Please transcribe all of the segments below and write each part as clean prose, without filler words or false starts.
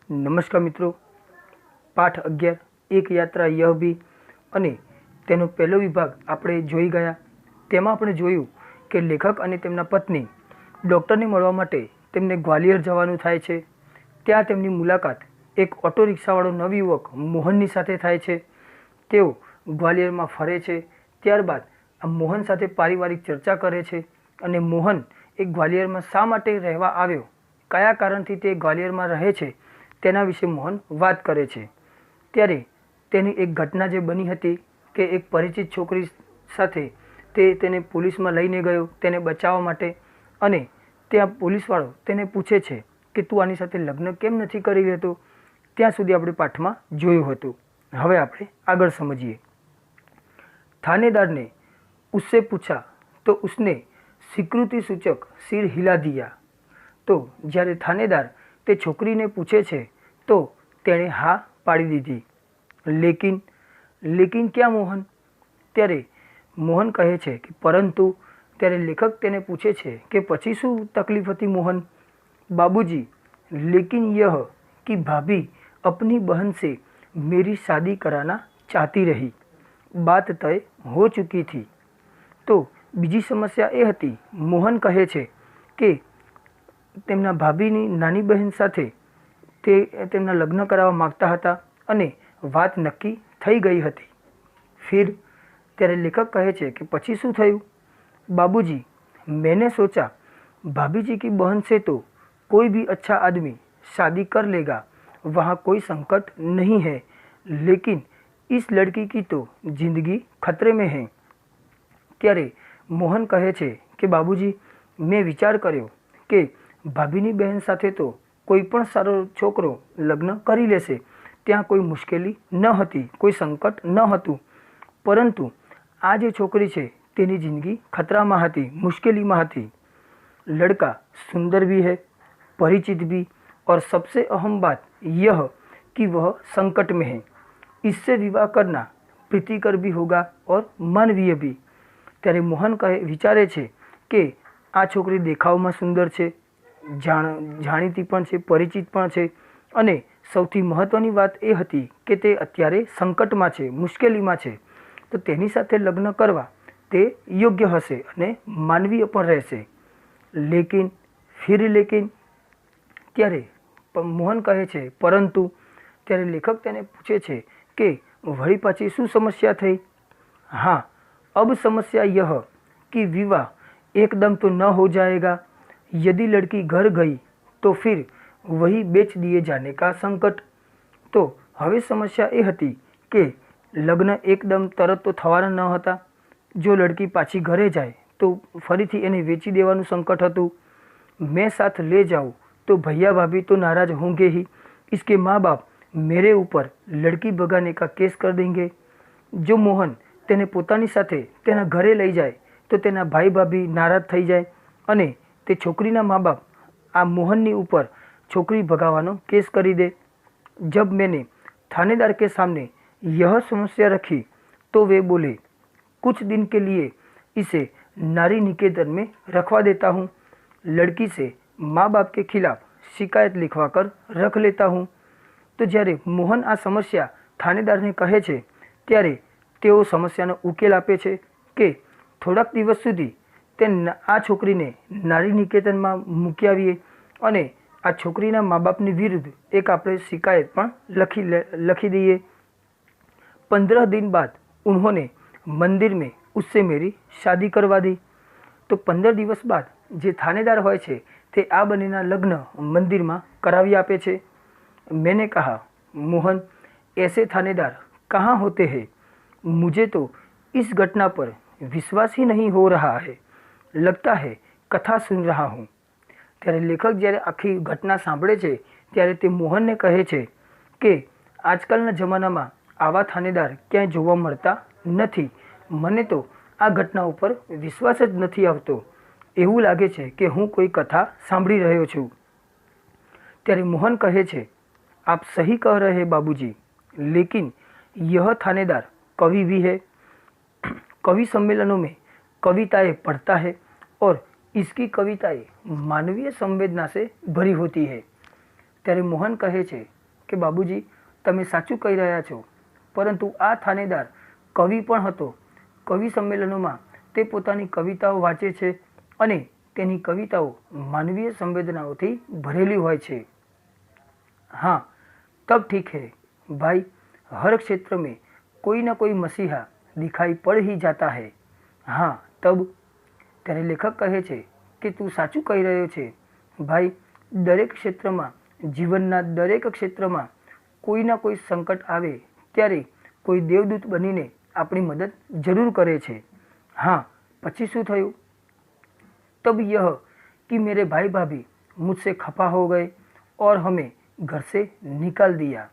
नमस्कार मित्रों, पाठ 11 एक यात्रा यह भी અને તેનો પહેલો વિભાગ આપણે જોઈ ગયા। તેમાં આપણે જોયું કે લેખક અને તેમના પત્ની ડૉક્ટરને મળવા માટે તેમને ગ્વાલિયર જવાનું થાય છે। ત્યાં તેમની મુલાકાત એક ઓટો રિક્ષાવાળો નવયુવક મોહનની સાથે થાય છે। તેઓ ગ્વાલિયરમાં ફરે છે। ત્યારબાદ આ મોહન સાથે પારિવારિક ચર્ચા કરે છે અને મોહન એ ગ્વાલિયરમાં શા માટે રહેવા આવ્યો, કયા કારણથી તે ગ્વાલિયરમાં રહે છે તેના વિશે મોહન વાત કરે છે। ત્યારે તેની એક ઘટના જે બની હતી કે એક પરિચિત છોકરી સાથે તેને પોલીસમાં લઈને ગયો તેને બચાવવા માટે, અને ત્યાં પોલીસવાળો તેને પૂછે છે કે તું આની સાથે લગ્ન કેમ નથી કરી લેતો। ત્યાં સુધી આપણે પાઠમાં જોયું હતું। હવે આપણે આગળ સમજીએ। थानेदार ने उससे पूछा तो उसने स्वीकृति सूचक सिर हिला दिया। तो જ્યારે થાનેદાર તે છોકરીને પૂછે છે તો તેણે હા પાડી દીધી। લેકિન ક્યાં મોહન? ત્યારે મોહન કહે છે કે પરંતુ। ત્યારે લેખક તેને પૂછે છે કે પછી શું તકલીફ હતી મોહન? बाबूजी, लेकिन यह कि भाभी अपनी बहन से मेरी शादी कराना चाहती रही। बात तय हो चुकी थी। तो बीजी समस्या ए हती, मोहन कहे छे के तेमना भाभीनी नानी बहन साथे तेमना लग्न करावा मागता हता अने वात नक्की थई गई हती। फिर त्यारे लेखक कहे छे कि पछी शुं थयुं? बाबूजी, मैंने सोचा भाभी जी की बहन से तो कोई भी अच्छा आदमी शादी कर लेगा, वहाँ कोई संकट नहीं है, लेकिन इस लड़की की तो जिंदगी खतरे में है। त्यारे मोहन कहे छे कि बाबूजी, मैं विचार कर्यो के भाभीनी बहन साथे तो कोई पण सारो छोकरो लग्न करी लेशे, त्यां कोई मुश्केली न हती, कोई संकट न हतुं, परंतु आ जे छोकरी छे तेनी जिंदगी खतरा में हती, मुश्केली में हती। लड़का सुंदर भी है, परिचित भी, और सबसे अहम बात यह कि वह संकट में है। इससे विवाह करना प्रीतिकर भी होगा और मानवीय भी। त्यारे मोहन कहे विचारे छे के आ छोकरी देखावमां सुंदर छे, जाणीती पण छे, परिचित पण छे, अने सौथी महत्वनी बात ए हती के ते अत्यारे संकटमां छे, मुश्केलीमां छे, तो तेनी साथे लग्न करवा ते योग्य हशे अने मानवीय पण रहेशे। लेकिन त्यारे मोहन कहे छे परंतु। त्यारे लेखक तेने पूछे छे के वળી पाછી શું समस्या थई? हाँ, अब समस्या यह कि विवाह एकदम तो न हो जाएगा। यदि लड़की घर गई तो फिर वही बेच दिए जाने का संकट। तो हवे समस्या ए हती के लग्न एकदम तरत तो थवाना न हता। जो लड़की पाછી घरे जाए तो फरीथी एने वेची देवानुं संकट हतुं। मैं साथ ले जाऊँ तो भैया भाभी तो नाराज होंगे ही। इसके माँ बाप मेरे ऊपर लड़की भगाने का केस कर देंगे। जो मोहन तेने पोतानी साथे तेना घरे लई जाए तो तेना भाई भाभी नाराज थई जाए अने ते छोकरीना माँ बाप आ मोहननी ऊपर छोकरी भगावानो केस करी दे। जब मैंने थानेदार के सामने यह समस्या रखी तो वे बोले, कुछ दिन के लिए इसे नारी निकेतन में रखवा देता हूँ। लड़की से माँ बाप के खिलाफ शिकायत लिखवा कर रख लेता हूँ। तो જ્યારે મોહન આ સમસ્યા થાનેદારને કહે છે ત્યારે તેઓ સમસ્યાનો ઉકેલ આપે છે કે થોડાક દિવસ સુધી તે આ છોકરીને નારી નિકેતનમાં મૂકી આવીએ અને આ છોકરીના મા બાપની વિરુદ્ધ એક આપણે શિકાયત પણ લખી દઈએ। 15 दिन बाद उन्होंने मंदिर में उससे मेरी शादी करवा दी। तो 15 दिवस बाद जे थानेदार होय छे ते आ बनेना लग्न मंदिर में करावी आपे छे। मैंने कहा, मोहन, ऐसे थानेदार कहाँ होते हैं? मुझे तो इस घटना पर विश्वास ही नहीं हो रहा है, लगता है कथा सुन रहा हूँ। त्यारे लेखक જ્યારે આખી ઘટના સાંભળે છે ત્યારે તે મોહનને કહે છે કે આજકાલના જમાનામાં આવા થાનેદાર ક્યાંય જોવા મળતા નથી। મને તો આ ઘટના ઉપર વિશ્વાસ જ નથી આવતો। એવું લાગે છે કે હું કોઈ કથા સાંભળી રહ્યો છું। ત્યારે મોહન કહે છે, आप सही कह रहे हैं बाबूजी, लेकिन यह थानेदार कवि भी है। कवि सम्मेलनों में कविताएं पढ़ता है और इसकी कविताएं मानवीय संवेदना से भरी होती है। ત્યારે મોહન કહે છે કે બાબુજી તમે સાચું કહી રહ્યા છો, પરંતુ આ થાનેદાર કવિ પણ હતો। કવિ સંમેલનોમાં તે પોતાની કવિતાઓ વાંચે છે અને તેની કવિતાઓ માનવીય સંવેદનાઓથી ભરેલી હોય છે। हाँ, तब ठीक है भाई, हर क्षेत्र में कोई ना कोई मसीहा दिखाई पड़ ही जाता है। हाँ तब ત્યારે લેખક કહે છે કે તું સાચું કહી રહ્યો છે ભાઈ, દરેક ક્ષેત્રમાં, જીવનના દરેક ક્ષેત્રમાં કોઈ ના કોઈ સંકટ આવે ત્યારે કોઈ દેવદૂત બનીને આપણી મદદ જરૂર કરે છે। हाँ, પછી શું થયું? तब यह कि मेरे भाई भाभी मुझसे खफा हो गए और हमें घर से निकाल दिया।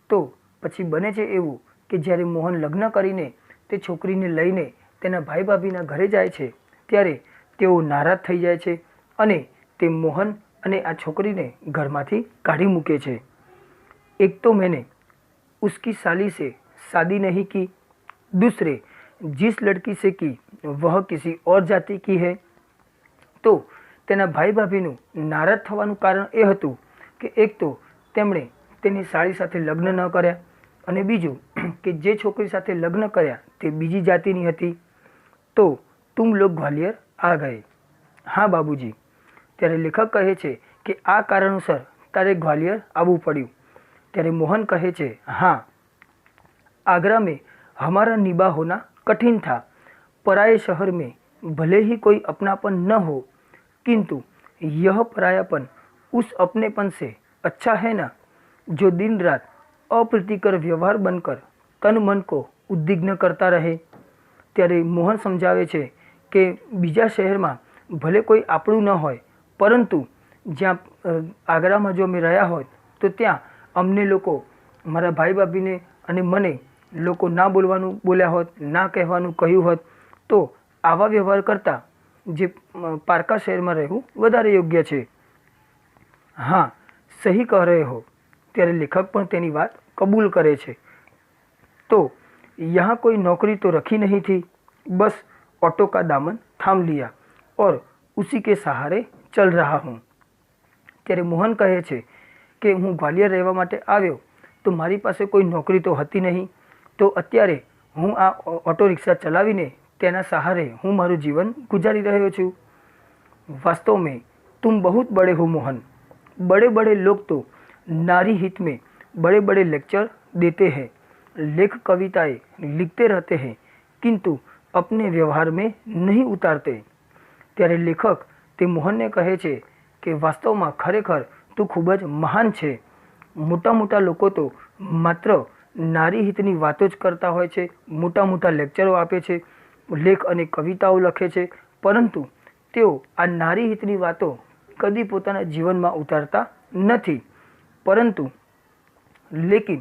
तो પછી બને છે એવું કે જ્યારે મોહન લગ્ન કરીને તે છોકરીને લઈને તેના ભાઈ ભાભીના ઘરે જાય છે ત્યારે તેઓ નારાજ થઈ જાય છે અને તે મોહન અને આ છોકરીને ઘરમાંથી કાઢી મૂકે છે। एक तो मैंने उसकी साली से शादी नहीं की, दूसरे जिस लड़की से की वह किसी और जाति की है। तो તેના ભાઈ ભાભીનું નારાજ થવાનું કારણ એ હતું કે એક તો તેમણે તેની સાળી સાથે લગ્ન ન કર્યા અને બીજું કે જે છોકરી સાથે લગ્ન કર્યા તે બીજી જાતિની હતી। તો તુમ લોગ ગ્વાલિયર આ ગયે। હા બાબુજી। ત્યારે લેખક કહે છે કે આ કારણોસર તારે ગ્વાલિયર આવવું પડ્યું। ત્યારે મોહન કહે છે हाँ, आगरा में हमारा निभा होना कठिन था। पराये शहर में भले ही कोई अपनापन न हो, किंतु यह परायापन उस अपनेपन से अच्छा है ना, जो दिन रात अप्रीतिकर व्यवहार बनकर तन मन को उद्विग्न करता रहे। ત્યારે મોહન સમજાવે છે કે બીજા શહેરમાં ભલે કોઈ આપણું ન હોય, પરંતુ જ્યાં આગ્રામાં જો અમે રહ્યા હોત તો ત્યાં અમને લોકો, મારા ભાઈ ભાભીને અને મને લોકો ના બોલવાનું બોલ્યા હોત, ના કહેવાનું કહ્યું હોત, તો આવા વ્યવહાર કરતાં જે પારકા શહેરમાં રહેવું વધારે યોગ્ય છે। हाँ, सही कह रहे हो। ત્યારે લેખક પણ તેની વાત કબૂલ કરે છે। तो यहाँ कोई नौकरी तो रखी नहीं थी, बस ऑटो का दामन थाम लिया और उसी के सहारे चल रहा हूँ। ત્યારે મોહન કહે છે કે હું ગ્વાલિયર રહેવા માટે આવ્યો તો મારી પાસે કોઈ નોકરી તો હતી નહીં, તો અત્યારે હું આ ઓટો રિક્ષા ચલાવીને તેના સહારે હું મારું જીવન ગુજારી રહ્યો છું। वास्तव में तुम बहुत बड़े हो मोहन। बड़े बड़े लोग तो नारी हित में बड़े बड़े लेक्चर देते हैं, लेख कविताएं लिखते रहते हैं, किंतु अपने व्यवहार में नहीं उतारते। ત્યારે લેખક તે મોહનને કહે છે કે વાસ્તવમાં ખરેખર તું ખૂબ જ મહાન છે। મોટા મોટા લોકો તો માત્ર નારી હિતની વાતો જ કરતા હોય છે, મોટા મોટા લેક્ચરો આપે છે, લેખ અને કવિતાઓ લખે છે, પરંતુ તેઓ આ નારી હિતની વાતો કદી પોતાના જીવનમાં ઉતારતા નથી। परंतु लेकिन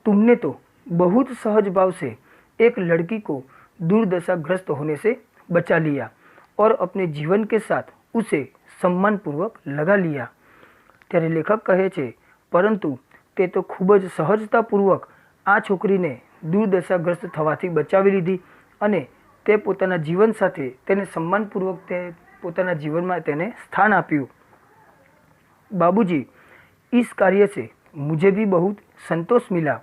तुमने तो बहुत सहज भाव से एक लड़की को दुर्दशाग्रस्त होने से बचा लिया और अपने जीवन के साथ उसे सम्मानपूर्वक लगा लिया। ત્યારે લેખક કહે છે પરંતુ તે તો ખૂબ જ સહજતાપૂર્વક આ છોકરીને દુર્દશાગ્રસ્ત થવાથી બચાવી લીધી અને તે પોતાના જીવન સાથે તેને સન્માનપૂર્વક તે પોતાના જીવનમાં તેને સ્થાન આપ્યું। बाबूजी, इस कार्य से मुझे भी बहुत संतोष मिला।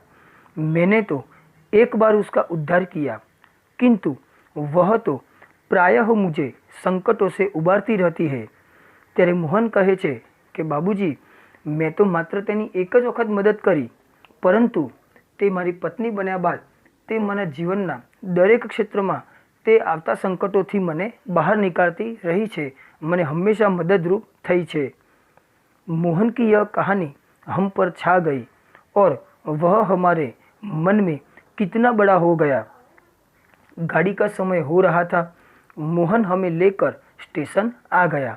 मैंने तो एक बार उसका उद्धार किया, किंतु वह तो प्रायः मुझे संकटों से उबारती रहती है। ત્યારે મોહન કહે છે કે બાબુજી, મેં તો માત્ર તેની એક જ વખત મદદ કરી, પરંતુ તે મારી પત્ની બન્યા બાદ તે મારા જીવનના દરેક ક્ષેત્રમાં તે આવતા સંકટોથી મને બહાર નીકાળતી રહી છે, મને હંમેશા મદદરૂપ થઈ છે। मोहन की यह कहानी हम पर छा गई और वह हमारे मन में कितना बड़ा हो गया। गाड़ी का समय हो रहा था। मोहन हमें लेकर स्टेशन आ गया।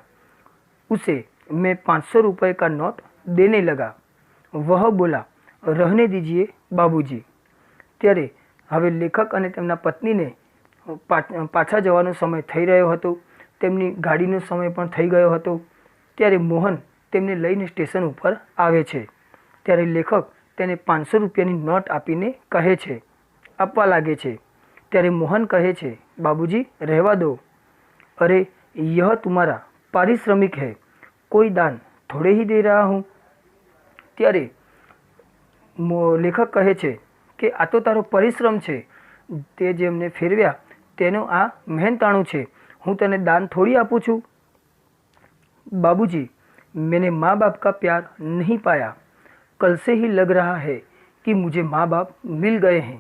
उसे मैं 500 रुपये का नोट देने लगा। वह बोला, रहने दीजिए बाबूजी। ત્યારે હવે લેખક અને તેમના પત્નીને પાછા જવાનો સમય થઈ રહ્યો હતો, તેમની ગાડીનો સમય પણ થઈ ગયો હતો। ત્યારે મોહન તેમને લઈને સ્ટેશન ઉપર આવે છે। ત્યારે લેખક તેને 500 રૂપિયાની નોટ આપીને કહે છે, આપવા લાગે છે ત્યારે મોહન કહે છે, બાબूजी રહેવા દો, अरे यह तुम्हारा पारिश्रमिक है, कोई दान थोड़े ही दे रहा हूँ। ત્યારે લેખક કહે છે કે આ તો તારો પરિશ્રમ છે, તે જે અમને ફેરવ્યા તેનો આ મહેનતાણું છે, હું તને દાન થોડી આપું છું। बाबूजी मैंने माँ बाप का प्यार नहीं पाया, कल से ही लग रहा है कि मुझे माँ बाप मिल गए हैं।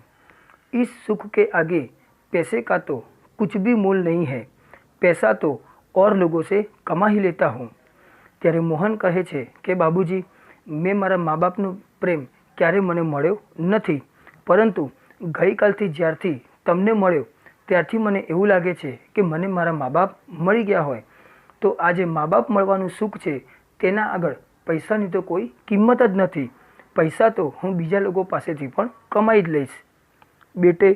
इस सुख के आगे पैसे का तो कुछ भी मूल नहीं है, पैसा तो और लोगों से कमा ही लेता हूँ। ત્યારે મોહન કહે છે કે બાબूजी મેં મારા મા બાપનો પ્રેમ ક્યારે મને મળ્યો નથી, પરંતુ ગઈકાલથી જ્યારથી તમને મળ્યો ત્યારથી મને એવું લાગે છે કે મને મારા મા બાપ મળી ગયા હોય। તો આ જે મા બાપ મળવાનું સુખ છે તેના આગળ પૈસાની તો કોઈ કિંમત જ નથી। પૈસા તો હું બીજા લોકો પાસેથી પણ કમાઈ જ લઈશ। बेटे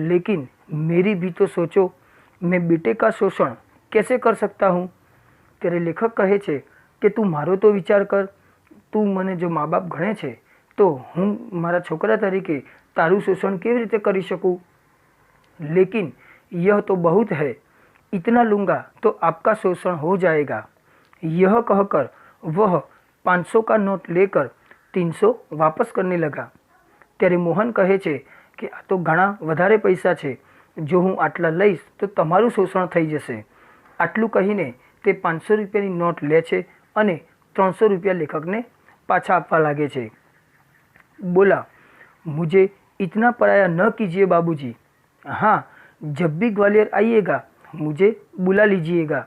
लेकिन मेरी भी तो सोचो, मैं बेटे का शोषण कैसे कर सकता हूँ। ત્યારે લેખક કહે છે કે તું મારો તો વિચાર કર, તું મને જો મા બાપ ગણે છે તો હું મારા છોકરા તરીકે તારું શોષણ કેવી રીતે કરી શકું। लेकिन यह तो बहुत है, इतना लूँगा तो आपका शोषण हो जाएगा। यह कहकर वह 500 का नोट लेकर 300 वापस करने लगा। ત્યારે મોહન કહે છે કે આ તો ઘણા વધારે પૈસા છે, જો હું આટલા લઈશ તો તમારું શોષણ થઈ જશે। આટલું કહીને તે 500 રૂપિયાની નોટ લે છે અને 300 રૂપિયા લેખકને પાછા આપવા લાગે છે। बोला, मुझे इतना पराया न कीजिए बाबूजी, हाँ जब भी ग्वालियर आइएगा मुझे बुला लीजिएगा,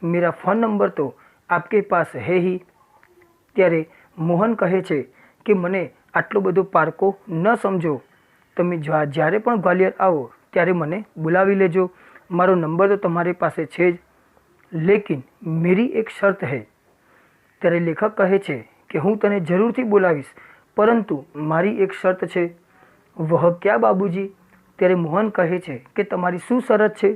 मेरा फ़ोन नंबर तो आपके पास है ही। ત્યારે મોહન કહે છે કે મને આટલો બધો પારકો ન સમજો, તમે જ્યારે પણ ગ્વાલિયર આવો ત્યારે મને બોલાવી લેજો, મારો નંબર તો તમારી પાસે છે જ। લેકિન મેરી એક શરત હૈ। ત્યારે લેખક કહે છે કે હું તને જરૂરથી બોલાવીશ, પરંતુ મારી એક શરત છે। વહ ક્યાં બાબूजी। ત્યારે મોહન કહે છે કે તમારી શું શરત છે।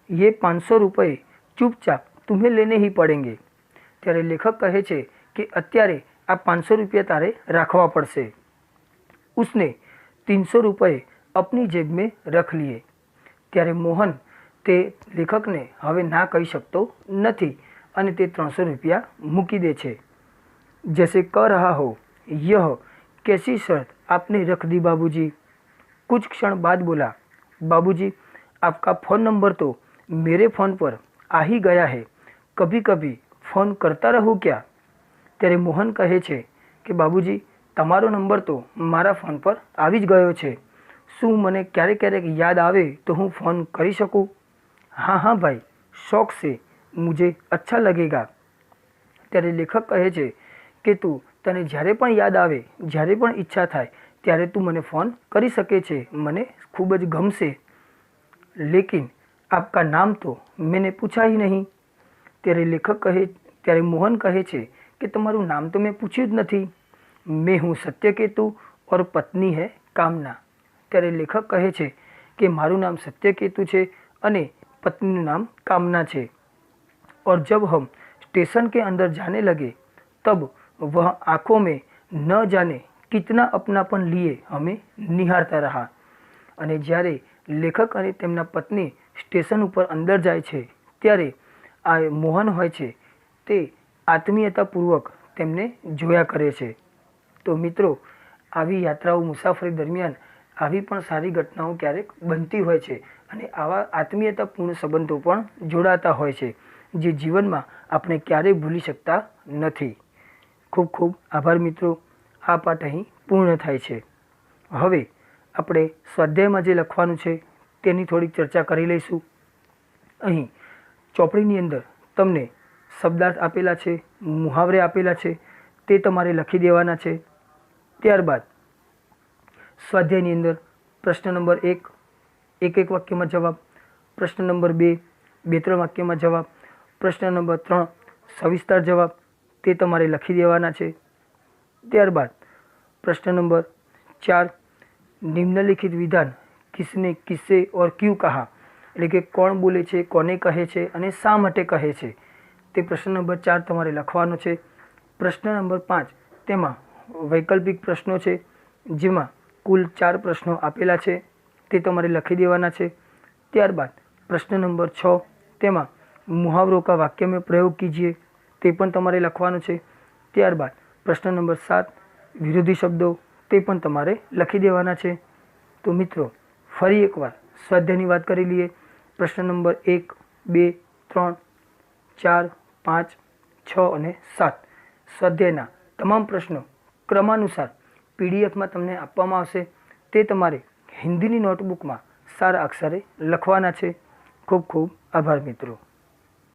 ये 500 रुपये चुपचाप तुम्हें लेने ही पड़ेंगे। ત્યારે લેખક કહે છે કે અત્યારે આ 500 રૂપિયા તારે રાખવા પડશે। उसने 300 रुपये अपनी जेब में रख लिए। ત્યારે મોહન તે લેખકને હવે ના કહી શકતો નથી અને તે 300 રૂપિયા મૂકી દે છે। जैसे कह रहा हो, यह कैसी शर्त आपने रख दी बाबूजी। कुछ क्षण बाद बोला, बाबूजी आपका फ़ोन नंबर तो मेरे फ़ोन पर आ ही गया है, कभी कभी फ़ोन करता रहूँ क्या। ત્યારે મોહન કહે છે કે બાબूजी તમારો નંબર તો મારા ફોન પર આવી જ ગયો છે, શું મને ક્યારેક ક્યારેક યાદ આવે તો હું फ़ोन કરી શકું। हाँ हाँ भाई, शौक से, मुझे अच्छा लगेगा। ત્યારે લેખક કહે છે કે તું તને જ્યારે પણ યાદ આવે, જ્યારે પણ ઈચ્છા થાય ત્યારે તું મને फ़ोन કરી શકે છે, મને ખૂબ જ ગમશે। लेकिन आपका नाम तो मैंने पूछा ही नहीं। ત્યારે ત્યારે મોહન કહે છે કે તમારું નામ તો મેં પૂછ્યું જ નથી। मैं हूँ सत्यकेतु और पत्नी है कामना। ત્યારે લેખક કહે છે કે મારું નામ સત્યકેતુ છે અને પત્નીનું નામ कामना છે। और जब हम स्टेशन के अंदर जाने लगे तब वह आँखों में न जाने कितना अपनापन लिए हमें निहारता रहा। અને જ્યારે લેખક અને તેમના પત્ની સ્ટેશન ઉપર અંદર જાય છે ત્યારે આ મોહન હોય છે તે આત્મીયતાપૂર્વક તેમને જોયા કરે છે। તો મિત્રો, આવી યાત્રાઓ મુસાફરી દરમિયાન આવી પણ સારી ઘટનાઓ ક્યારેક બનતી હોય છે અને આવા આત્મીયતાપૂર્ણ સંબંધો પણ જોડાતા હોય છે, જે જીવનમાં આપણે ક્યારેય ભૂલી શકતા નથી। ખૂબ ખૂબ આભાર મિત્રો। આ પાઠ અહીં પૂર્ણ થાય છે। હવે આપણે સ્વાધ્યાયમાં જે લખવાનું છે તેની થોડીક ચર્ચા કરી લઈશું। અહીં ચોપડીની અંદર તમને શબ્દાર્થ આપેલા છે, મુહાવરે આપેલા છે, તે તમારે લખી દેવાના છે। ત્યારબાદ સ્વાધ્યાયની અંદર પ્રશ્ન નંબર 1 એક એક વાક્યમાં જવાબ, પ્રશ્ન નંબર 2 2-3 વાક્યમાં જવાબ, પ્રશ્ન નંબર 3 સવિસ્તાર જવાબ, તે તમારે લખી દેવાના છે। ત્યારબાદ પ્રશ્ન નંબર 4 निम्नलिखित विधान किसने, किससे और क्यों कहा, એટલે કે કોણ બોલે છે, કોને કહે છે અને શા માટે કહે છે, તે પ્રશ્ન નંબર 4 તમારે લખવાનો છે। પ્રશ્ન નંબર 5 તેમાં વૈકલ્પિક પ્રશ્નો છે, જેમાં કુલ 4 પ્રશ્નો આપેલા છે, તે તમારે લખી દેવાના છે। ત્યારબાદ પ્રશ્ન નંબર 6 તેમાં मुहावरों का वाक्य में प्रयोग कीजिए તે પણ તમારે લખવાનું છે। ત્યારબાદ પ્રશ્ન નંબર 7 વિરોધી શબ્દો તે પણ તમારે લખી દેવાના છે। તો મિત્રો ફરી એકવાર સ્વાધ્યાયની વાત કરી લઈએ। પ્રશ્ન નંબર 1 2 3 4 5 6 અને 7 સ્વાધ્યાયના તમામ પ્રશ્નો ક્રમાનુસાર પીડીએફમાં તમને આપવામાં આવશે। તે તમારે હિન્દીની નોટબુકમાં સારા અક્ષરે લખવાના છે। ખૂબ ખૂબ આભાર મિત્રો।